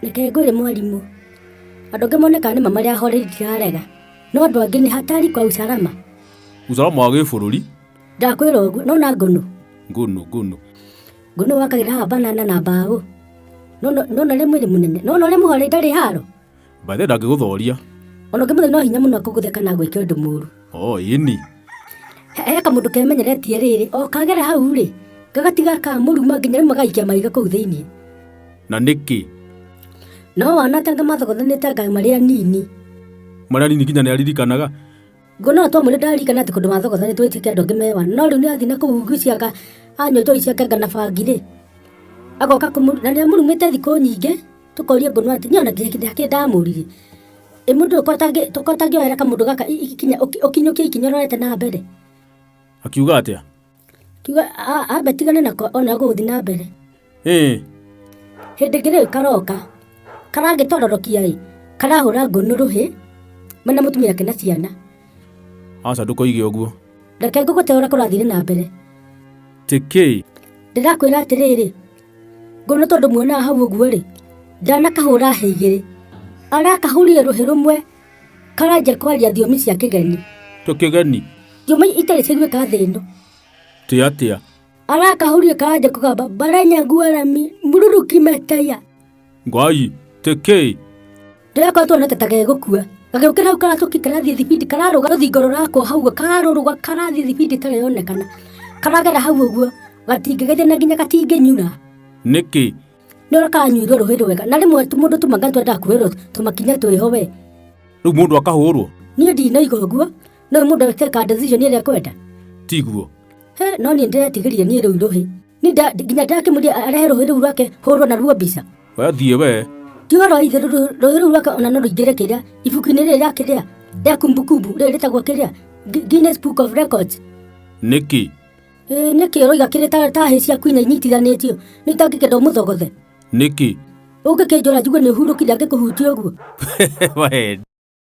Reke ngwĩre mwarimũ, andũ angĩ moneka nĩ marĩa horeri ndirarega, no andũ angĩ nĩ hatari kwa usalama. Usalama wa gĩbũrũri? Ndakwĩra ũguo, nona ngũnũ. Ngũnũ wakagĩra haha banana na mbaũ. Nona ũrĩa mwĩrĩ mũnene, nona ũrĩa mũhore ndarĩ haro. Mbathe ndangĩgũthoria. Ona ũngĩ mũthenya no hinya mũno akũgũthe kana gwĩke ũndũ mũru. Ĩni. He kamũndũ kemenyeretie rĩrĩ, o kagera hau rĩ, gagatiga kamũruma nginya rĩmwe gaikia mahiga kũu thĩiniĩ. Na nĩkĩ? No wanatanga mathogothanĩte anga marĩa nini. Marĩa nini nginya nĩaririkanaga? Ngũno twamwĩre ndaririkana atĩ kũndũ mathogothanĩtwo ĩtĩke andũ angĩ mewa. No rĩu nĩathiĩ na kũu ngwĩciaga anyua njohi ciake anga na bangi rĩ. Agoka na nĩamũrumĩte thikũ nyingĩ, tũkoria Ngũnũ atĩ nĩona kĩrĩa ndamũrire. Mũndũ ũkotangĩoera kamũndũ gaka ũkinyũkie ikinya ũrorete na mbere. Akiuga atĩa? Kiuga ambe tigane nako ona gũgũthiĩ na mbere. Hĩndĩ ĩngĩ rĩu karoka, karagĩtororokia ĩ, karahũra Ngũnũ rũhĩ, mena mũtumia wake na ciana. Aca ndũkoige ũguo. Reke ngũgũte ũrĩa kũrathire na mbere. Tĩkĩ? Ndĩrakwĩra atĩrĩrĩ, Ngũnũ tondũ muonaga hau ũguo rĩ, ndanakahũra hĩ igĩrĩ. Arakahũrire rũhĩ rũmwe, karanjia kwaria thiomi cia kĩgeni. Tũkĩgeni? Thiomi itarĩ ciguĩka thĩ ĩno. Atĩa? Arakahũrire karanjia kũgamba baranya nguarami mururuki metaya. Ngwai, tĩkĩ? Ndĩrakora tuonete ta gegũkua. Gagĩũkĩra hau karatũki karathiĩ thibindi kararũga rũthingo rũrakwo hau karũrũga karathiĩ thibindi itarĩ yonekana. Karagera hau ũguo, gatingĩgeithana nginya gatingĩnyura. Nĩkĩ? Nĩũrĩa karanyuirwo rũhĩ rwega, na rĩmwe mũndũ tũmanga twendaga kuoerwo tũmakinya twĩho we. Rĩu mũndũ akahũrwo? Niĩ ndinoiga ũguo, no mũndũ agĩteka decision ĩrĩa ekwenda. Tiguo. No niĩ ndĩretigĩrire niĩ rũu rũhĩ. Nginya ndakĩmũria arehe rũhĩ rũu rwake hũrwo naruo mbica. Wathiĩ we. Tiga rũhĩ rũu rwake ona no rũingĩre kĩrĩa ibuku-inĩ rĩrĩ rĩa kĩrĩa rĩa kumbukumbu rĩrĩ rĩtagwo kĩrĩa Guinness Book of Records. Nĩkĩ? Nĩkĩ ũroiga kĩrĩ ta hĩ ciaku inya inyitithanĩtio nĩ itangĩkenda ũmũthogothe. Nĩkĩ? Ũngĩkĩnjũra njuge nĩ ũhurũkire angĩkũhutia ũguo.